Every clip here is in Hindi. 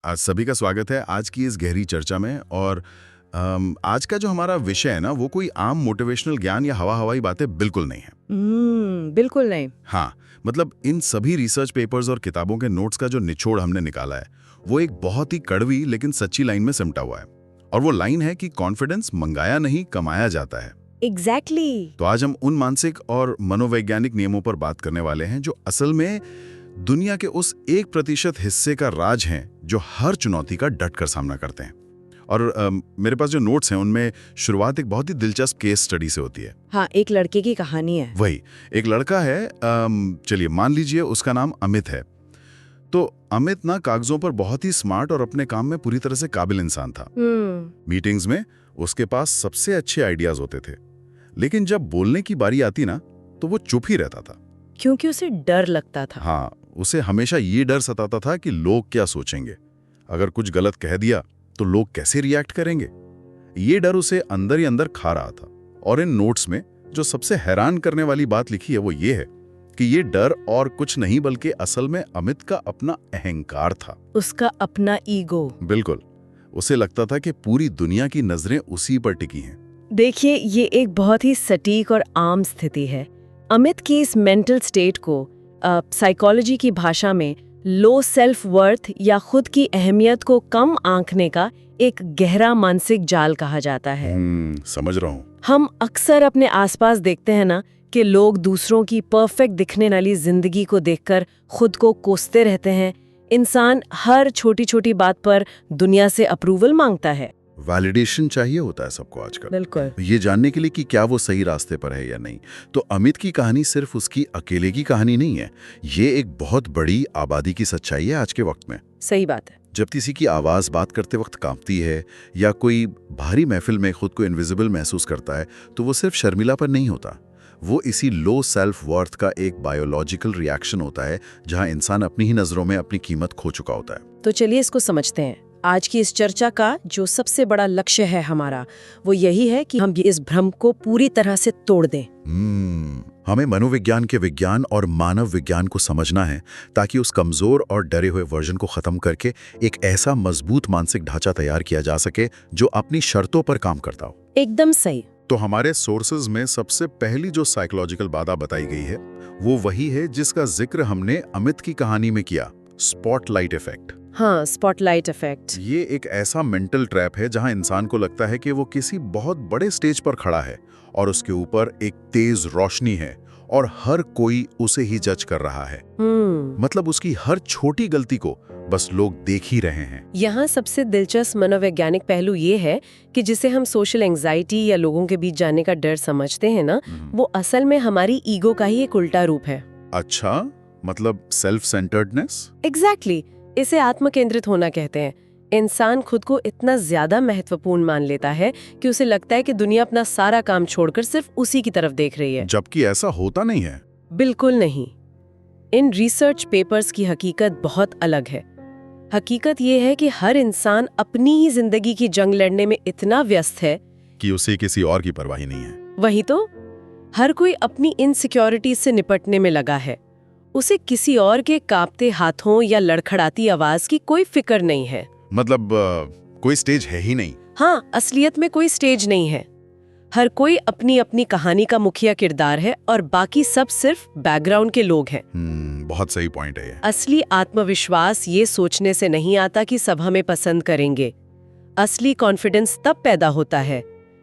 आज सभी का स्वागत है आज की इस गहरी चर्चा में। और आज का जो हमारा विषय है ना, वो कोई आम मोटिवेशनल ज्ञान या हवा हवाई बातें बिल्कुल नहीं है। बिल्कुल नहीं। हाँ, मतलब इन सभी रिसर्च पेपर्स और किताबों के नोट्स का जो निचोड़ हमने निकाला है, वो एक बहुत ही कड़वी लेकिन सच्ची लाइन में सिमटा हुआ है। और वो लाइन है कि कॉन्फिडेंस मंगाया नहीं, कमाया जाता है। एग्जैक्टली। तो आज हम उन मानसिक और मनोवैज्ञानिक नियमों पर बात करने वाले हैं जो असल में दुनिया के उस 1% हिस्से का राज हैं जो हर चुनौती का डट कर सामना करते हैं। और मेरे पास जो नोट्स हैं उनमें शुरुआत एक बहुत ही दिलचस्प केस स्टडी से होती है। हाँ, एक लड़के की कहानी है। वही एक लड़का है, चलिए मान लीजिए उसका नाम अमित है। तो अमित ना कागजों पर बहुत ही स्मार्ट और अपने काम में पूरी तरह से काबिल इंसान था। मीटिंग्स में उसके पास सबसे अच्छे आइडियाज होते थे, लेकिन जब बोलने की बारी आती ना तो वो चुप ही रहता था। क्योंकि उसे डर लगता था। हाँ, उसे हमेशा ये डर सताता था कि लोग क्या सोचेंगे, अगर कुछ गलत कह दिया तो लोग कैसे रिएक्ट करेंगे। ये डर उसे अंदर ही अंदर खा रहा था। और इन नोट्स में जो सबसे हैरान करने वाली बात लिखी है वो ये है कि ये डर और कुछ नहीं बल्कि असल में अमित का अपना अहंकार था। उसका अपना ईगो। बिल्कुल, उसे लगता था कि पूरी दुनिया की नजरें उसी पर टिकी हैं। देखिए, ये एक बहुत ही सटीक और आम स्थिति है। अमित की इस मेंटल स्टेट को साइकोलॉजी की भाषा में लो सेल्फ वर्थ या खुद की अहमियत को कम आंकने का एक गहरा मानसिक जाल कहा जाता है। समझ रहा हूँ। हम अक्सर अपने आसपास देखते हैं ना कि लोग दूसरों की परफेक्ट दिखने वाली जिंदगी को देखकर खुद को कोसते रहते हैं। इंसान हर छोटी छोटी बात पर दुनिया से अप्रूवल मांगता है। वैलिडेशन चाहिए होता है सबको आजकल, बिल्कुल। ये जानने के लिए कि क्या वो सही रास्ते पर है या नहीं। तो अमित की कहानी सिर्फ उसकी अकेले की कहानी नहीं है, ये एक बहुत बड़ी आबादी की सच्चाई है आज के वक्त में। सही बात है। जब किसी की आवाज बात करते वक्त कांपती है या कोई भारी महफिल में खुद को इनविजिबल महसूस करता है, तो वो सिर्फ शर्मिला पर नहीं होता, वो इसी लो सेल्फ वर्थ का एक बायोलॉजिकल रिएक्शन होता है, जहां इंसान अपनी ही नजरों में अपनी कीमत खो चुका होता है। तो चलिए इसको समझते हैं। आज की इस चर्चा का जो सबसे बड़ा लक्ष्य है हमारा, वो यही है कि हम इस भ्रम को पूरी तरह से तोड़ दें। हमें मनोविज्ञान के विज्ञान और मानव विज्ञान को समझना है, ताकि उस कमजोर और डरे हुए वर्जन को खत्म करके एक ऐसा मजबूत मानसिक ढांचा तैयार किया जा सके जो अपनी शर्तों पर काम करता हो। एकदम सही। तो हमारे सोर्सेज में सबसे पहली जो साइकोलॉजिकल बाधा बताई गई है, वो वही है जिसका जिक्र हमने अमित की कहानी में किया, स्पॉटलाइट इफेक्ट। हाँ, स्पॉटलाइट इफेक्ट। ये एक ऐसा मेंटल ट्रैप है जहां इंसान को लगता है कि वो किसी बहुत बड़े स्टेज पर खड़ा है और उसके ऊपर एक तेज रोशनी है और हर कोई उसे ही जज कर रहा है। मतलब उसकी हर छोटी गलती को बस लोग देख ही रहे हैं। यहाँ सबसे दिलचस्प मनोवैज्ञानिक पहलू ये है कि जिसे हम सोशल एंजाइटी या लोगों के बीच जाने का डर समझते हैं ना, वो असल में हमारी ईगो का ही एक उल्टा रूप है। अच्छा, मतलब सेल्फ सेंटर्डनेस। एग्जैक्टली। इसे आत्मकेंद्रित होना कहते हैं। इंसान खुद को इतना ज्यादा महत्वपूर्ण मान लेता है कि उसे लगता है कि दुनिया अपना सारा काम छोड़कर सिर्फ उसी की तरफ देख रही है, जबकि ऐसा होता नहीं है। बिल्कुल नहीं। इन रिसर्च पेपर्स की हकीकत बहुत अलग है। हकीकत ये है कि हर इंसान अपनी ही जिंदगी की जंग लड़ने में इतना व्यस्त है कि उसे किसी और की परवाह नहीं है। वही तो, हर कोई अपनी इनसिक्योरिटीज से निपटने में लगा है। उसे किसी और के कांपते हाथों या लड़खड़ाती आवाज की कोई फिक्र नहीं है। मतलब कोई स्टेज है ही नहीं। हाँ, असलियत में कोई स्टेज नहीं है। हर कोई अपनी अपनी कहानी का मुखिया किरदार है और बाकी सब सिर्फ बैकग्राउंड के लोग हैं। बहुत सही पॉइंट है ये। असली आत्मविश्वास ये सोचने से नहीं आता कि सब हमें पसंद करेंगे। असली कॉन्फिडेंस तब पैदा होता है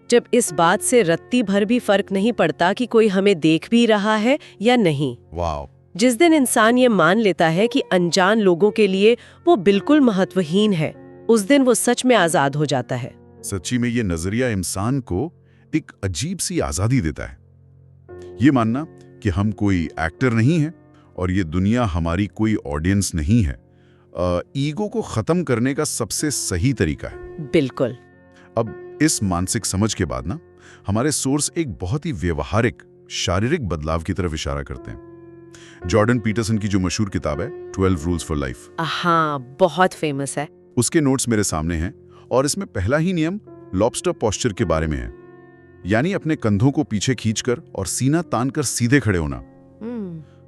जब इस बात से रत्ती भर भी फर्क नहीं पड़ता कि कोई हमें देख भी रहा है या नहीं। वाह। जिस दिन इंसान ये मान लेता है कि अनजान लोगों के लिए वो बिल्कुल महत्वहीन है, उस दिन वो सच में आजाद हो जाता है। सच्ची में ये नजरिया इंसान को एक अजीब सी आजादी देता है। ये मानना कि हम कोई एक्टर नहीं है और ये दुनिया हमारी कोई ऑडियंस नहीं है, ईगो को खत्म करने का सबसे सही तरीका है। बिल्कुल। अब इस मानसिक समझ के बाद ना, हमारे सोर्स एक बहुत ही व्यवहारिक शारीरिक बदलाव की तरफ इशारा करते हैं। जॉर्डन पीटरसन की जो मशहूर किताब है 12 रूल्स फॉर लाइफ, हाँ, बहुत फेमस है। उसके नोट्स मेरे सामने हैं और इसमें पहला ही नियम लॉबस्टर पोस्चर के बारे में है, यानी अपने कंधों को पीछे खींचकर और सीना तानकर सीधे खड़े होना।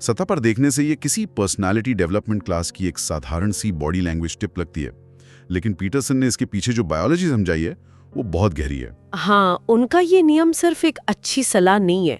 सतह पर देखने से ये किसी पर्सनालिटी डेवलपमेंट क्लास की एक साधारण सी बॉडी लैंग्वेज टिप लगती है, लेकिन पीटरसन ने इसके पीछे जो बायोलॉजी समझाई है वो बहुत गहरी है। हाँ, उनका ये नियम सिर्फ एक अच्छी सलाह नहीं है,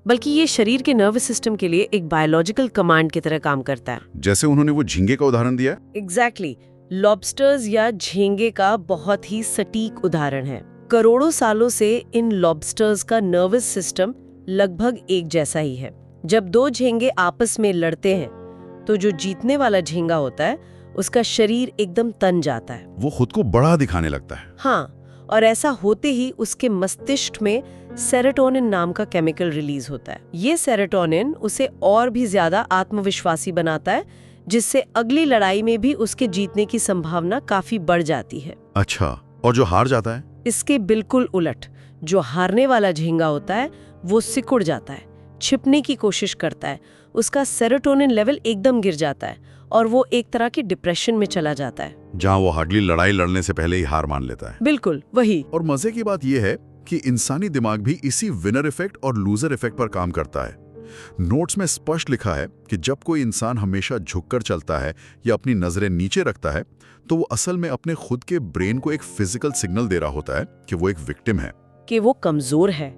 बल्कि ये शरीर के नर्वस सिस्टम के लिए एक बायोलॉजिकल कमांड की तरह काम करता है। जैसे उन्होंने वो झींगे का उदाहरण दिया। एग्जैक्टली, लॉबस्टर्स या झींगे का बहुत ही सटीक उदाहरण है। करोड़ों सालों से इन लॉबस्टर्स का नर्वस सिस्टम लगभग एक जैसा ही है। जब दो झींगे आपस में लड़ते हैं तो जो जीतने वाला झींगा होता है उसका शरीर एकदम तन जाता है, वो खुद को बड़ा दिखाने लगता है। हाँ, और ऐसा होते ही उसके मस्तिष्क में सेरोटोनिन नाम का केमिकल रिलीज होता है। ये सेरोटोनिन उसे और भी ज्यादा आत्मविश्वासी बनाता है, जिससे अगली लड़ाई में भी उसके जीतने की संभावना काफी बढ़ जाती है। अच्छा, और जो हार जाता है? इसके बिल्कुल उलट, जो हारने वाला झींगा होता है वो सिकुड़ जाता है, छिपने की कोशिश करता है, उसका सेरोटोनिन लेवल एकदम गिर जाता है और वो एक तरह की डिप्रेशन में चला जाता है, जहां वो अगली लड़ाई लड़ने से पहले ही हार मान लेता है। बिल्कुल वही। और मजे की बात यह है कि इंसानी दिमाग भी इसी विनर इफेक्ट और लूजर इफेक्ट पर काम करता है। नोट्स में स्पष्ट लिखा है कि जब कोई इंसान हमेशा झुककर चलता है या अपनी नजरें नीचे रखता है तो वो असल में अपने खुद के ब्रेन को एक फिजिकल सिग्नल दे रहा होता है कि वो एक विक्टिम है, कि वो कमजोर है।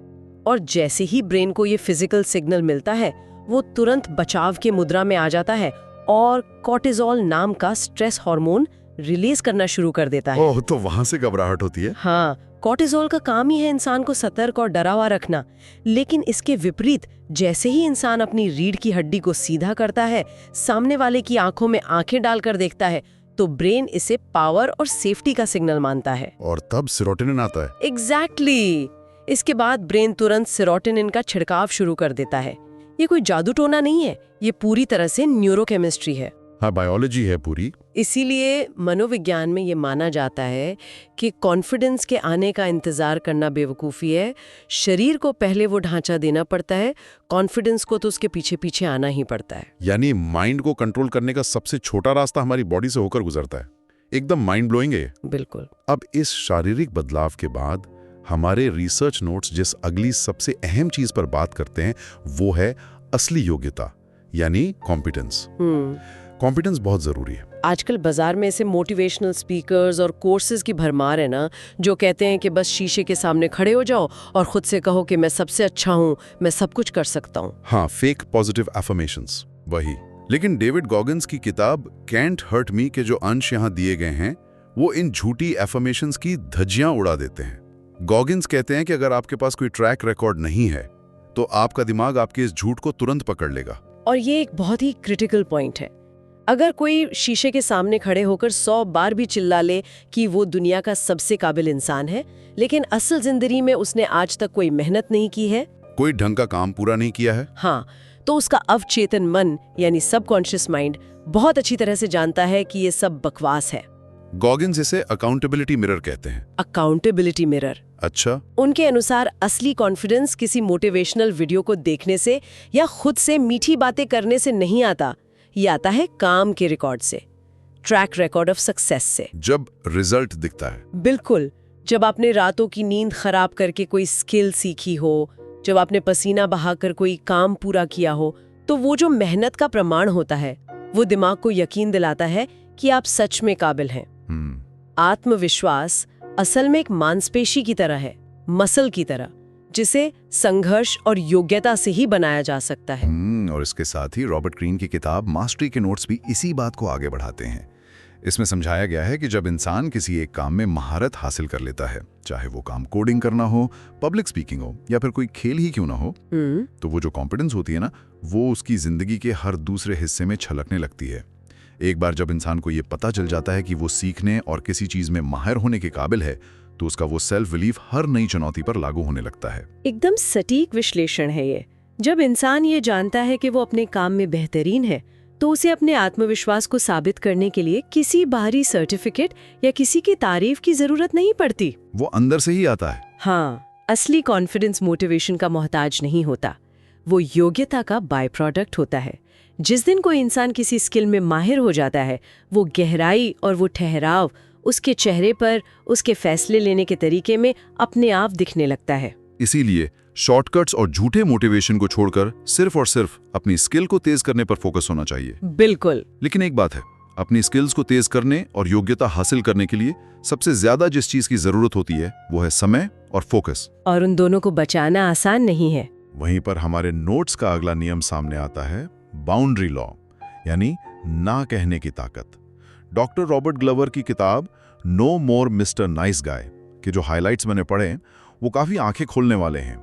और जैसे ही ब्रेन को ये फिजिकल सिग्नल मिलता है वो तुरंत बचाव की मुद्रा में आ जाता है और कॉर्टिसोल नाम का स्ट्रेस हार्मोन रिलीज करना शुरू कर देता है। ओह, तो वहां से घबराहट होती है। हाँ, कॉर्टिसोल का काम ही है इंसान को सतर्क और डरा हुआ रखना। लेकिन इसके विपरीत, जैसे ही इंसान अपनी रीढ़ की हड्डी को सीधा करता है, सामने वाले की आंखों में आंखें डालकर देखता है, तो ब्रेन इसे पावर और सेफ्टी का सिग्नल मानता है। और तब सेरोटोनिन आता है। एग्जैक्टली। इसके बाद ब्रेन तुरंत सेरोटोनिन का छिड़काव शुरू कर देता है। ये कोई जादू टोना नहीं है, ये पूरी तरह से न्यूरोकेमिस्ट्री है। हाँ, बायोलॉजी है पूरी। इसीलिए मनोविज्ञान में ये माना जाता है कि कॉन्फिडेंस के आने का इंतजार करना बेवकूफ़ी है। शरीर को पहले वो ढांचा देना पड़ता है, कॉन्फिडेंस को तो उसके पीछे पीछे आना ही पड़ता है। यानी माइंड को कंट्रोल करने का सबसे छोटा रास्ता हमारी बॉडी से होकर गुजरता है। एकदम माइंड ब्लोइंग है। बिल्कुल। अब इस शारीरिक बदलाव के बाद हमारे रिसर्च नोट्स जिस अगली सबसे अहम चीज पर बात करते हैं वो है असली योग्यता, यानी कॉम्पिटेंस। कॉम्पिटेंस बहुत जरूरी है। आजकल बाजार में ऐसे मोटिवेशनल स्पीकर्स और कोर्सेज की भरमार है ना, जो कहते हैं कि बस शीशे के सामने खड़े हो जाओ और खुद से कहो कि मैं सबसे अच्छा हूँ, मैं सब कुछ कर सकता हूँ। हाँ, फेक पॉजिटिव एफर्मेशंस, वही। लेकिन डेविड गॉगिन्स की किताब कैंट हर्ट मी के जो अंश यहाँ दिए गए हैं वो इन झूठी एफर्मेशंस की धज्जियां उड़ा देते हैं। गॉगिन्स कहते हैं कि अगर आपके पास कोई ट्रैक रिकॉर्ड नहीं है तो आपका दिमाग आपके इस झूठ को तुरंत पकड़ लेगा। और ये एक बहुत ही क्रिटिकल पॉइंट है। अगर कोई शीशे के सामने खड़े होकर 100 बार भी चिल्ला ले कि वो दुनिया का सबसे काबिल इंसान है, लेकिन असल जिंदगी में उसने आज तक कोई मेहनत नहीं की है, कोई ढंग का काम पूरा नहीं किया है, हाँ, तो उसका अवचेतन मन यानी सबकॉन्शियस माइंड बहुत अच्छी तरह से जानता है कि ये सब बकवास है। गॉगिन्स इसे अकाउंटेबिलिटी मिरर कहते हैं। Accountability mirror. अच्छा। उनके अनुसार असली कॉन्फिडेंस किसी मोटिवेशनल वीडियो को देखने से या खुद से मीठी बातें करने से नहीं आता, ये आता है काम के रिकॉर्ड से, ट्रैक रिकॉर्ड ऑफ सक्सेस से। जब रिजल्ट दिखता है। बिल्कुल। जब आपने रातों की नींद खराब करके कोई स्किल सीखी हो, जब आपने पसीना बहाकर कोई काम पूरा किया हो, तो वो जो मेहनत का प्रमाण होता है वो दिमाग को यकीन दिलाता है कि आप सच में काबिल हैं। आत्मविश्वास असल में एक मांसपेशी की तरह है, मसल की तरह, जिसे संघर्ष और योग्यता से ही बनाया जा सकता है। और इसके साथ ही रॉबर्ट ग्रीन की किताब मास्टरी के नोट्स भी इसी बात को आगे बढ़ाते हैं। इसमें समझाया गया है कि जब इंसान किसी एक काम में महारत हासिल कर लेता है, चाहे वो काम कोडिंग करना हो, पब्लिक स्पीकिंग हो या फिर कोई खेल ही क्यों ना हो, तो वो जो कॉन्फिडेंस होती है ना, वो उसकी जिंदगी के हर दूसरे हिस्से में छलकने लगती है। एक बार जब इंसान को ये पता चल जाता है कि वो सीखने और किसी चीज में माहिर होने के काबिल है, तो उसका वो सेल्फ बिलीफ हर नई चुनौती पर लागू होने लगता है। एकदम सटीक विश्लेषण है ये। जब इंसान ये जानता है कि वो अपने काम में बेहतरीन है, तो उसे अपने आत्मविश्वास को साबित करने के लिए किसी बाहरी सर्टिफिकेट या किसी की तारीफ की जरूरत नहीं पड़ती। वो अंदर से ही आता है। हाँ, असली कॉन्फिडेंस मोटिवेशन का मोहताज नहीं होता, वो योग्यता का बाय प्रोडक्ट होता है। जिस दिन कोई इंसान किसी स्किल में माहिर हो जाता है, वो गहराई और वो ठहराव उसके चेहरे पर, उसके फैसले लेने के तरीके में अपने आप दिखने लगता है। इसीलिए शॉर्टकट्स और झूठे मोटिवेशन को छोड़कर सिर्फ और सिर्फ अपनी स्किल को तेज करने पर फोकस होना चाहिए। बिल्कुल। लेकिन एक बात है, अपनी स्किल्स को तेज करने और योग्यता हासिल करने के लिए सबसे ज्यादा जिस चीज की जरूरत होती है वो है समय और फोकस। और उन दोनों को बचाना आसान नहीं है। वहीं पर हमारे नोट्स का अगला नियम सामने आता है बाउंड्री लॉ, यानी ना कहने की ताकत। डॉक्टर रॉबर्ट ग्लवर की किताब नो मोर मिस्टर नाइस गाय के जो हाइलाइट्स मैंने पढ़े वो काफी आंखें खोलने वाले हैं।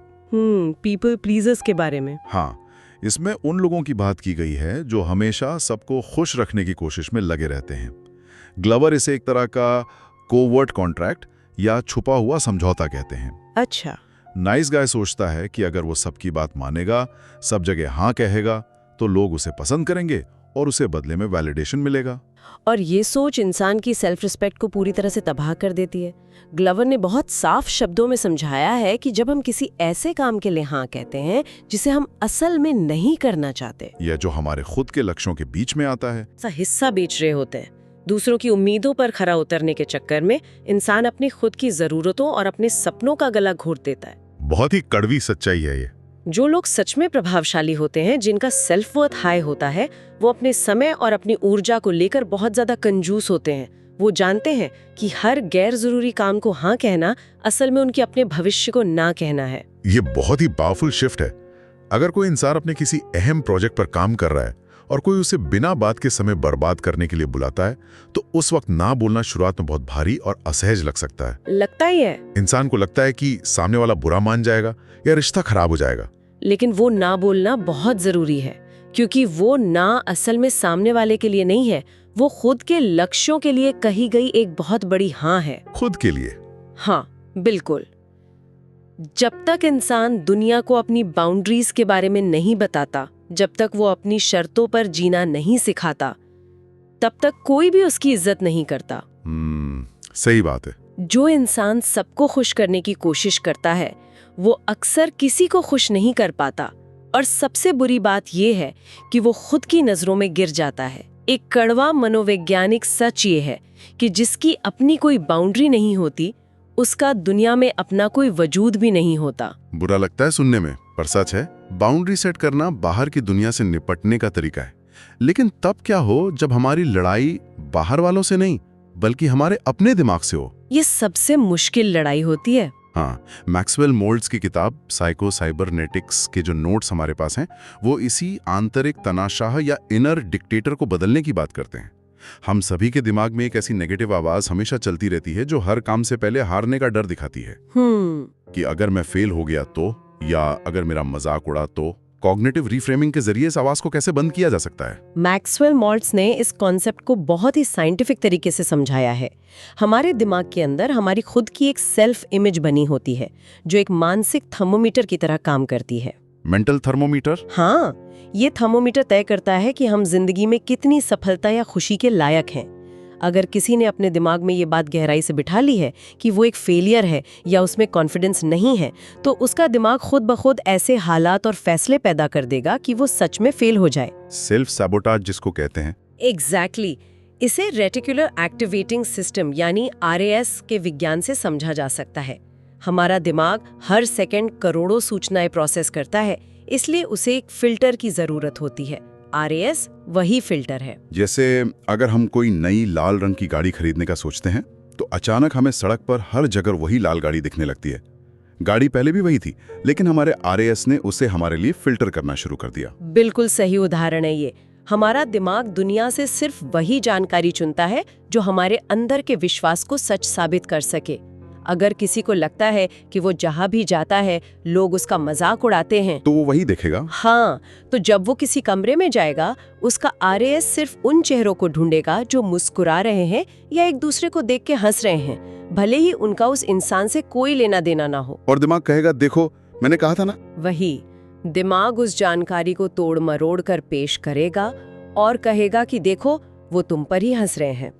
पीपल प्लीजर्स के बारे में। हाँ, इसमें उन लोगों की बात की गई है जो हमेशा सबको खुश रखने की कोशिश में लगे रहते हैं। ग्लवर इसे एक तरह का कोवर्ट कॉन्ट्रैक्ट या छुपा हुआ समझौता कहते हैं। अच्छा। नाइस गाय सोचता है कि अगर वो सबकी बात मानेगा, सब जगह हाँ कहेगा, तो लोग उसे पसंद करेंगे और उसे बदले में वैलिडेशन मिलेगा। और ये सोच इंसान की सेल्फ रिस्पेक्ट को पूरी तरह से तबाह कर देती है। ग्लवर ने बहुत साफ शब्दों में समझाया है कि जब हम किसी ऐसे काम के लिए हाँ कहते हैं जिसे हम असल में नहीं करना चाहते, या जो हमारे खुद के लक्ष्यों के बीच में आता है, सा हिस्सा बेच रहे होते हैं। दूसरों की उम्मीदों पर खरा उतरने के चक्कर में इंसान अपनी खुद की जरूरतों और अपने सपनों का गला घोट देता है। बहुत ही कड़वी सच्चाई है ये। जो लोग सच में प्रभावशाली होते हैं, जिनका सेल्फ वर्थ हाई होता है, वो अपने समय और अपनी ऊर्जा को लेकर बहुत ज्यादा कंजूस होते हैं। वो जानते हैं कि हर गैर जरूरी काम को हाँ कहना असल में उनके अपने भविष्य को ना कहना है। ये बहुत ही पावरफुल शिफ्ट है। अगर कोई इंसान अपने किसी अहम प्रोजेक्ट पर काम कर रहा है और कोई उसे बिना बात के समय बर्बाद करने के लिए बुलाता है, तो उस वक्त ना बोलना शुरुआत में बहुत भारी और असहज लग सकता है। लगता ही है। इंसान को लगता है कि सामने वाला बुरा मान जाएगा या रिश्ता खराब हो जाएगा। लेकिन वो ना बोलना बहुत जरूरी है, क्योंकि वो ना असल में सामने वाले के लिए नहीं है, वो खुद के लक्ष्यों के लिए कही गई एक बहुत बड़ी हाँ है। खुद के लिए। हाँ, बिल्कुल। जब तक इंसान दुनिया को अपनी बाउंड्रीज के बारे में नहीं बताता, जब तक वो अपनी शर्तों पर जीना नहीं सिखाता, तब तक कोई भी उसकी इज्जत नहीं करता। सही बात है। जो इंसान सबको खुश करने की कोशिश करता है, वो अक्सर किसी को खुश नहीं कर पाता। और सबसे बुरी बात यह है कि वो खुद की नजरों में गिर जाता है। एक कड़वा मनोवैज्ञानिक सच ये है कि जिसकी अपनी कोई बाउंड्री नहीं होती, उसका दुनिया में अपना कोई वजूद भी नहीं होता। बुरा लगता है सुनने में, पर सच है। बाउंड्री सेट करना बाहर की दुनिया से निपटने का तरीका है। लेकिन तब क्या हो जब हमारी लड़ाई बाहर वालों से नहीं, बल्कि हमारे अपने दिमाग से हो? ये सबसे मुश्किल लड़ाई होती है। हाँ, मैक्सवेल मोल्ड्स की किताब साइको साइबरनेटिक्स के जो नोट्स हमारे पास हैं, वो इसी आंतरिक तनाशाह या इनर डिक्टेटर को बदलने की बात करते हैं। हम सभी के दिमाग में एक ऐसी नेगेटिव आवाज हमेशा चलती रहती है जो हर काम से पहले हारने का डर दिखाती है। कि अगर मैं फेल हो गया तो, या अगर मेरा मजाक उड़ा तो। कॉग्निटिव रिफ्रेमिंग के जरिए इस आवाज को कैसे बंद किया जा सकता है? मैक्सवेल मोल्ड्स ने इस कॉन्सेप्ट को बहुत ही साइंटिफिक तरीके से समझाया है। हमारे दिमाग के अंदर हमारी खुद की एक सेल्फ इमेज बनी होती है, जो एक मानसिक थर्मोमीटर की तरह काम करती है। Mental thermometer? हाँ, ये थर्मोमीटर तय करता है कि हम जिंदगी में कितनी सफलता या खुशी के लायक हैं। अगर किसी ने अपने दिमाग में ये बात गहराई से बिठा ली है कि वो एक फेलियर है या उसमें कॉन्फिडेंस नहीं है, तो उसका दिमाग खुद ब खुद ऐसे हालात और फैसले पैदा कर देगा कि वो सच में फेल हो जाए। सेल्फ सैबोटाज जिसको कहते हैं। एग्जैक्टली। इसे रेटिकुलर एक्टिवेटिंग सिस्टम यानी RAS के विज्ञान से समझा जा सकता है। हमारा दिमाग हर सेकंड करोड़ों सूचनाएं प्रोसेस करता है, इसलिए उसे एक फिल्टर की जरूरत होती है। RAS वही फिल्टर है। जैसे अगर हम कोई नई लाल रंग की गाड़ी खरीदने का सोचते हैं, तो अचानक हमें सड़क पर हर जगह वही लाल गाड़ी दिखने लगती है। गाड़ी पहले भी वही थी, लेकिन हमारे RAS ने उसे हमारे लिए फिल्टर करना शुरू कर दिया। बिल्कुल सही उदाहरण है ये। हमारा दिमाग दुनिया से सिर्फ वही जानकारी चुनता है जो हमारे अंदर के विश्वास को सच साबित कर सके। अगर किसी को लगता है कि वो जहां भी जाता है लोग उसका मजाक उड़ाते हैं, तो वो वही देखेगा। हाँ, तो जब वो किसी कमरे में जाएगा, उसका RAS सिर्फ उन चेहरों को ढूंढेगा जो मुस्कुरा रहे हैं या एक दूसरे को देख के हंस रहे हैं, भले ही उनका उस इंसान से कोई लेना देना ना हो। और दिमाग कहेगा, देखो मैंने कहा था ना। वही दिमाग उस जानकारी को तोड़ मरोड़ कर पेश करेगा और कहेगा कि देखो वो तुम पर ही हंस रहे हैं।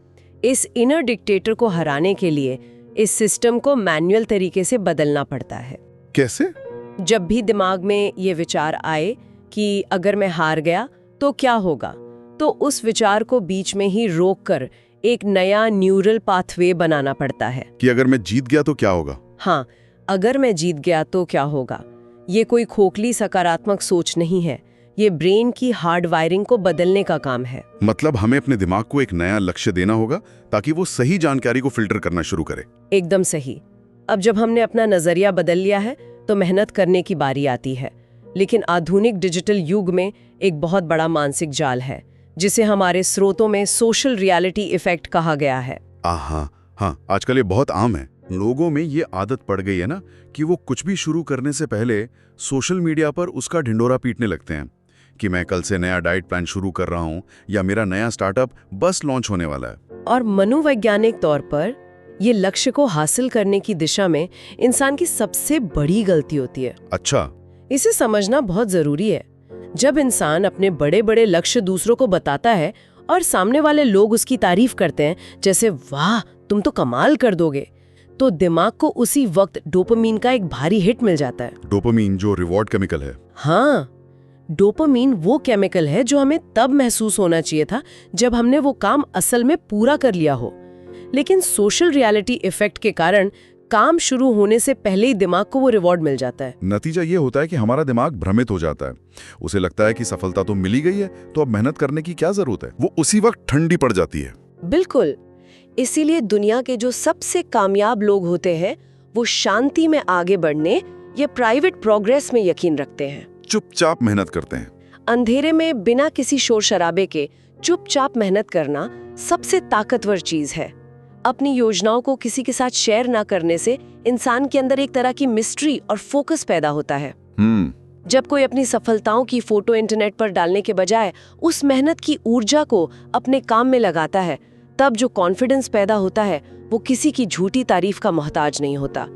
इस इनर डिक्टेटर को हराने के लिए इस सिस्टम को मैन्युअल तरीके से बदलना पड़ता है। कैसे? जब भी दिमाग में ये विचार आए कि अगर मैं हार गया तो क्या होगा, तो उस विचार को बीच में ही रोककर एक नया न्यूरल पाथवे बनाना पड़ता है। कि अगर मैं जीत गया तो क्या होगा? हाँ, अगर मैं जीत गया तो क्या होगा। ये कोई खोखली सकारात्मक सोच नहीं है, ये ब्रेन की हार्ड वायरिंग को बदलने का काम है। मतलब हमें अपने दिमाग को एक नया लक्ष्य देना होगा ताकि वो सही जानकारी को फिल्टर करना शुरू करे। एकदम सही। अब जब हमने अपना नजरिया बदल लिया है तो मेहनत करने की बारी आती है। लेकिन आधुनिक डिजिटल युग में एक बहुत बड़ा मानसिक जाल है जिसे हमारे स्रोतों में सोशल रियलिटी इफेक्ट कहा गया है। हाँ, आजकल ये बहुत आम है। लोगों में ये आदत पड़ गई है ना कि वो कुछ भी शुरू करने से पहले सोशल मीडिया पर उसका ढिंढोरा पीटने लगते हैं कि मैं कल से नया डाइट प्लान शुरू कर रहा हूँ या मेरा नया स्टार्टअप बस लॉन्च होने वाला है। और मनोवैज्ञानिक तौर पर ये लक्ष्य को हासिल करने की दिशा में इंसान की सबसे बड़ी गलती होती है। अच्छा, इसे समझना बहुत जरूरी है। जब इंसान अपने बड़े बड़े लक्ष्य दूसरों को बताता है और सामने वाले लोग उसकी तारीफ करते हैं, जैसे वाह तुम तो कमाल कर दोगे, तो दिमाग को उसी वक्त डोपामीन का एक भारी हिट मिल जाता है। डोपामीन जो रिवॉर्ड केमिकल है। हाँ, डोपामीन वो केमिकल है जो हमें तब महसूस होना चाहिए था जब हमने वो काम असल में पूरा कर लिया हो। लेकिन सोशल रियलिटी इफेक्ट के कारण काम शुरू होने से पहले ही दिमाग को वो रिवॉर्ड मिल जाता है। नतीजा ये होता है कि हमारा दिमाग भ्रमित हो जाता है। उसे लगता है कि सफलता तो मिली गई है, तो अब मेहनत करने की क्या जरूरत है। वो उसी वक्त ठंडी पड़ जाती है। बिल्कुल। इसीलिए दुनिया के जो सबसे कामयाब लोग होते हैं वो शांति में आगे बढ़ने या प्राइवेट प्रोग्रेस में यकीन रखते हैं। चुपचाप मेहनत करते हैं। अंधेरे में बिना किसी शोर शराबे के चुपचाप मेहनत करना सबसे ताकतवर चीज है। अपनी योजनाओं को किसी के साथ शेयर ना करने से इंसान के अंदर एक तरह की मिस्ट्री और फोकस पैदा होता है। जब कोई अपनी सफलताओं की फोटो इंटरनेट पर डालने के बजाय उस मेहनत की ऊर्जा को अपने काम में लगाता है, तब जो कॉन्फिडेंस पैदा होता है वो किसी की झूठी तारीफ का मोहताज नहीं होता।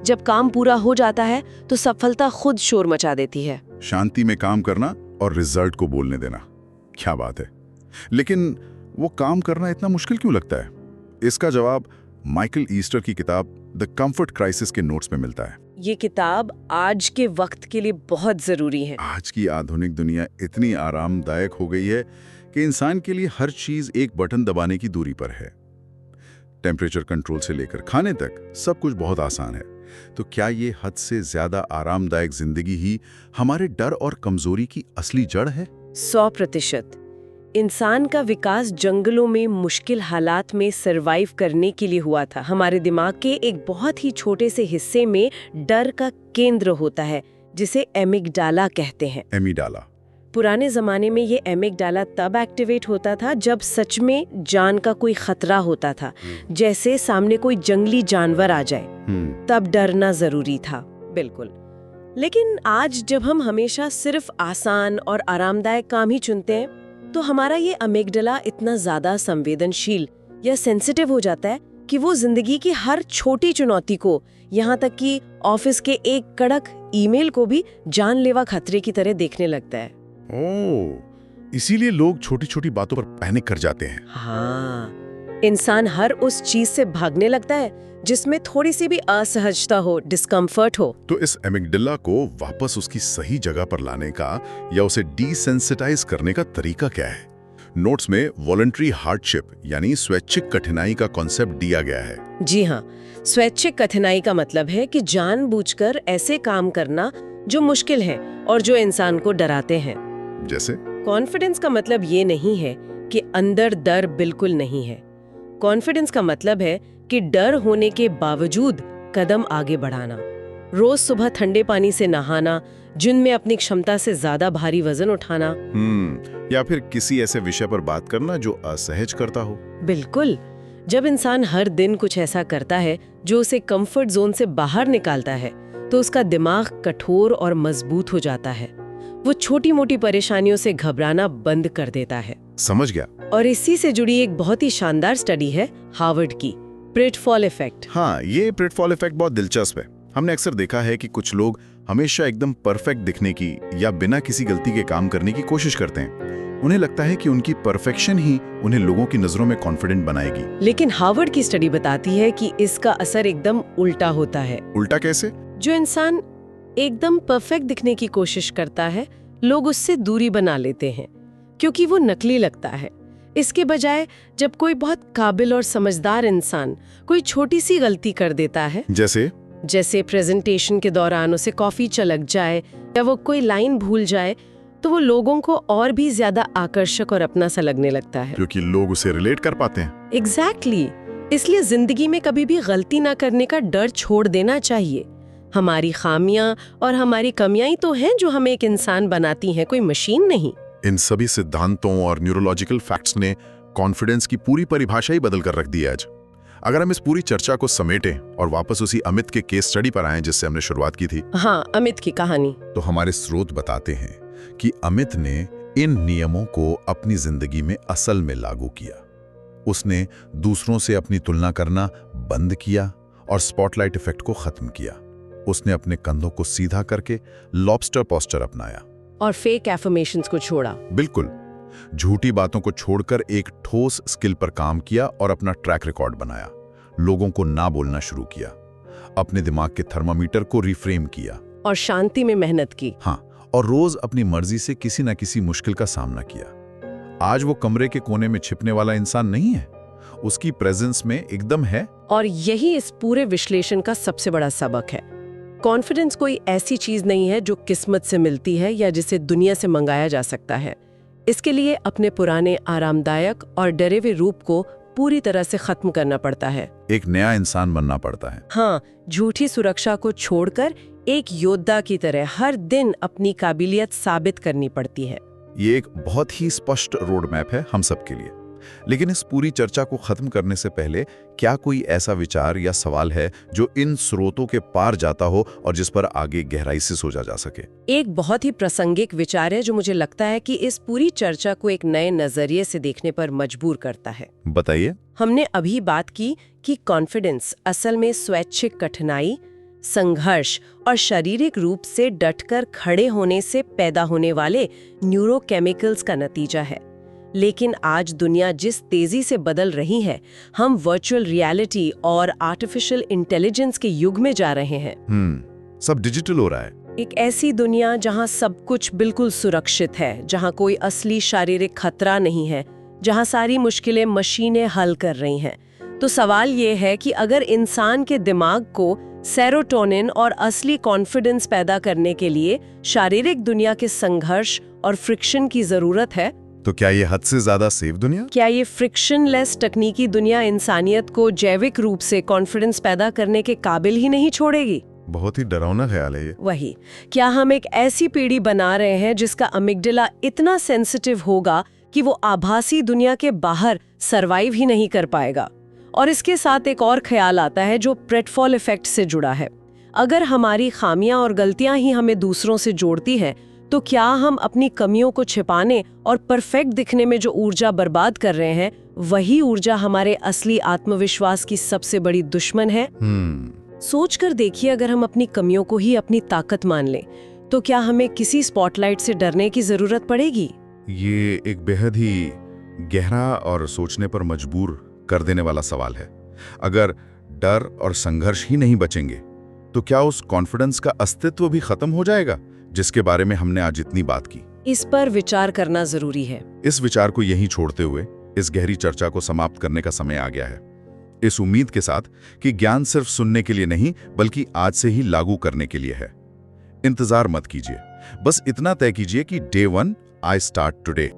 जब काम पूरा हो जाता है तो सफलता खुद शोर मचा देती है। शांति में काम करना और रिजल्ट को बोलने देना, क्या बात है। लेकिन वो काम करना इतना मुश्किल क्यों लगता है? इसका जवाब माइकल ईस्टर की किताब द कंफर्ट क्राइसिस के नोट्स में मिलता है। ये किताब आज के वक्त के लिए बहुत जरूरी है। आज की आधुनिक दुनिया इतनी आरामदायक हो गई है कि इंसान के लिए हर चीज एक बटन दबाने की दूरी पर है। टेम्परेचर कंट्रोल से लेकर खाने तक सब कुछ बहुत आसान है। तो क्या ये हद से ज्यादा आरामदायक जिंदगी ही हमारे डर और कमजोरी की असली जड़ है? 100%। इंसान का विकास जंगलों में मुश्किल हालात में सरवाइव करने के लिए हुआ था। हमारे दिमाग के एक बहुत ही छोटे से हिस्से में डर का केंद्र होता है जिसे एमिगडाला कहते हैं। एमिडाला। पुराने जमाने में ये एमिगडाला तब एक्टिवेट होता था जब सच में जान का कोई खतरा होता था, जैसे सामने कोई जंगली जानवर आ जाए, तब डरना जरूरी था। बिल्कुल। लेकिन आज जब हम हमेशा सिर्फ आसान और आरामदायक काम ही चुनते हैं तो हमारा ये अमिगडाला इतना ज्यादा संवेदनशील या सेंसिटिव हो जाता है कि वो जिंदगी की हर छोटी चुनौती को, यहाँ तक कि ऑफिस के एक कड़क ईमेल को भी जानलेवा खतरे की तरह देखने लगता है। इसीलिए लोग छोटी छोटी बातों पर पैनिक कर जाते हैं। हाँ, इंसान हर उस चीज से भागने लगता है जिसमें थोड़ी सी भी असहजता हो, डिस्कम्फर्ट हो। तो इस एमिगडाला को वापस उसकी सही जगह पर लाने का या उसे डिसेंसिटाइज करने का तरीका क्या है? नोट्स में वॉलंटरी हार्डशिप यानी स्वैच्छिक कठिनाई का कॉन्सेप्ट दिया गया है। जी हाँ, स्वैच्छिक कठिनाई का मतलब है कि जानबूझकर ऐसे काम करना जो मुश्किल है और जो इंसान को डराते हैं। जैसे कॉन्फिडेंस का मतलब ये नहीं है कि अंदर डर बिल्कुल नहीं है। कॉन्फिडेंस का मतलब है कि डर होने के बावजूद कदम आगे बढ़ाना। रोज सुबह ठंडे पानी से नहाना, जिनमें अपनी क्षमता से ज्यादा भारी वजन उठाना। या फिर किसी ऐसे विषय पर बात करना जो असहज करता हो। बिल्कुल। जब इंसान हर दिन कुछ ऐसा करता है जो उसे कंफर्ट जोन से बाहर निकालता है तो उसका दिमाग कठोर और मजबूत हो जाता है। वो छोटी मोटी परेशानियों से घबराना बंद कर देता है। समझ गया। और इसी से जुड़ी एक बहुत ही शानदार स्टडी है हार्वर्ड की, प्रिटफॉल इफेक्ट। हाँ, ये प्रिटफॉल इफेक्ट बहुत दिलचस्प है। हमने अक्सर देखा है कि कुछ लोग हमेशा एकदम परफेक्ट दिखने की या बिना किसी गलती के काम करने की कोशिश करते हैं। उन्हें लगता है कि उनकी परफेक्शन ही उन्हें लोगों की नजरों में कॉन्फिडेंट बनाएगी। लेकिन हार्वर्ड की स्टडी बताती है कि इसका असर एकदम उल्टा होता है। उल्टा कैसे? जो इंसान एकदम परफेक्ट दिखने की कोशिश करता है, लोग उससे दूरी बना लेते हैं क्योंकि वो नकली लगता है। इसके बजाय जब कोई बहुत काबिल और समझदार इंसान कोई छोटी सी गलती कर देता है, जैसे प्रेजेंटेशन के दौरान उसे कॉफी चलक जाए या वो कोई लाइन भूल जाए, तो वो लोगों को और भी ज्यादा आकर्षक और अपना सा लगने लगता है। क्योंकि लोग उसे रिलेट कर पाते हैं। एग्जैक्टली इसलिए जिंदगी में कभी भी गलती ना करने का डर छोड़ देना चाहिए। हमारी खामियां और हमारी कमियां ही तो हैं जो हमें एक इंसान बनाती हैं, कोई मशीन नहीं। इन सभी सिद्धांतों और न्यूरोलॉजिकल फैक्ट्स ने कॉन्फिडेंस की पूरी परिभाषा ही बदल कर रख दी है आज। अगर हम इस पूरी चर्चा को समेटें और वापस उसी अमित के केस स्टडी पर आएं जिससे हमने शुरुआत की थी। हाँ, अमित की कहानी। तो हमारे स्रोत बताते हैं कि अमित ने इन नियमों को अपनी जिंदगी में असल में लागू किया। उसने दूसरों से अपनी तुलना करना बंद किया और स्पॉटलाइट इफेक्ट को खत्म किया। उसने अपने कंधों को सीधा करके लॉबस्टर पोस्चर अपनाया और फेक एफर्मेशंस को छोड़ा। बिल्कुल, झूठी बातों को छोड़कर एक ठोस स्किल पर काम किया और अपना ट्रैक रिकॉर्ड बनाया। लोगों को ना बोलना शुरू किया, अपने दिमाग के थर्मामीटर को रिफ्रेम किया और शांति में मेहनत की। हाँ, और रोज अपनी मर्जी से किसी न किसी मुश्किल का सामना किया। आज वो कमरे के कोने में छिपने वाला इंसान नहीं है, उसकी प्रेजेंस में एकदम है। और यही इस पूरे विश्लेषण का सबसे बड़ा सबक है। कॉन्फिडेंस कोई ऐसी चीज नहीं है जो किस्मत से मिलती है या जिसे दुनिया से मंगाया जा सकता है। इसके लिए अपने पुराने आरामदायक और डरे हुए रूप को पूरी तरह से खत्म करना पड़ता है। एक नया इंसान बनना पड़ता है। हाँ, झूठी सुरक्षा को छोड़कर एक योद्धा की तरह हर दिन अपनी काबिलियत साबित करनी पड़ती है। ये एक बहुत ही स्पष्ट रोड मैप है हम सब के लिए। लेकिन इस पूरी चर्चा को खत्म करने से पहले क्या कोई ऐसा विचार या सवाल है जो इन स्रोतों के पार जाता हो और जिस पर आगे गहराई से सोचा जा सके? एक बहुत ही प्रासंगिक विचार है जो मुझे लगता है कि इस पूरी चर्चा को एक नए नजरिए से देखने पर मजबूर करता है। बताइए। हमने अभी बात की कि कॉन्फिडेंस असल में स्वैच्छिक कठिनाई, संघर्ष और शारीरिक रूप से डटकर खड़े होने से पैदा होने वाले न्यूरोकेमिकल्स का नतीजा है। लेकिन आज दुनिया जिस तेजी से बदल रही है, हम वर्चुअल रियलिटी और आर्टिफिशियल इंटेलिजेंस के युग में जा रहे हैं। सब डिजिटल हो रहा है। एक ऐसी दुनिया जहां सब कुछ बिल्कुल सुरक्षित है, जहां कोई असली शारीरिक खतरा नहीं है, जहां सारी मुश्किलें मशीनें हल कर रही हैं। तो सवाल ये है कि अगर इंसान के दिमाग को सेरोटोनिन और असली कॉन्फिडेंस पैदा करने के लिए शारीरिक दुनिया के संघर्ष और फ्रिक्शन की जरूरत है, तो क्या ये हद से ज्यादा सेफ दुनिया? क्या ये फ्रिक्शनलेस तकनीकी दुनिया इंसानियत को जैविक रूप से कॉन्फिडेंस पैदा करने के काबिल ही नहीं छोड़ेगी? बहुत ही डरावना ख्याल है ये। वही, क्या हम एक ऐसी पीढ़ी बना रहे हैं जिसका अमिगडाला इतना सेंसिटिव होगा कि वो आभासी दुनिया के बाहर सरवाइव ही नहीं कर पाएगा? और इसके साथ एक और ख्याल आता है जो प्रेटफॉल इफेक्ट से जुड़ा है। अगर हमारी खामियां और गलतियां ही हमें दूसरों से जोड़ती हैं, तो क्या हम अपनी कमियों को छिपाने और परफेक्ट दिखने में जो ऊर्जा बर्बाद कर रहे हैं, वही ऊर्जा हमारे असली आत्मविश्वास की सबसे बड़ी दुश्मन है? सोचकर देखिए, अगर हम अपनी कमियों को ही अपनी ताकत मान लें, तो क्या हमें किसी स्पॉटलाइट से डरने की जरूरत पड़ेगी? ये एक बेहद ही गहरा और सोचने पर मजबूर कर देने वाला सवाल है। अगर डर और संघर्ष ही नहीं बचेंगे, तो क्या उस कॉन्फिडेंस का अस्तित्व भी खत्म हो जाएगा जिसके बारे में हमने आज इतनी बात की? इस पर विचार करना जरूरी है। इस विचार को यहीं छोड़ते हुए इस गहरी चर्चा को समाप्त करने का समय आ गया है, इस उम्मीद के साथ कि ज्ञान सिर्फ सुनने के लिए नहीं बल्कि आज से ही लागू करने के लिए है। इंतजार मत कीजिए, बस इतना तय कीजिए कि Day 1 I start today।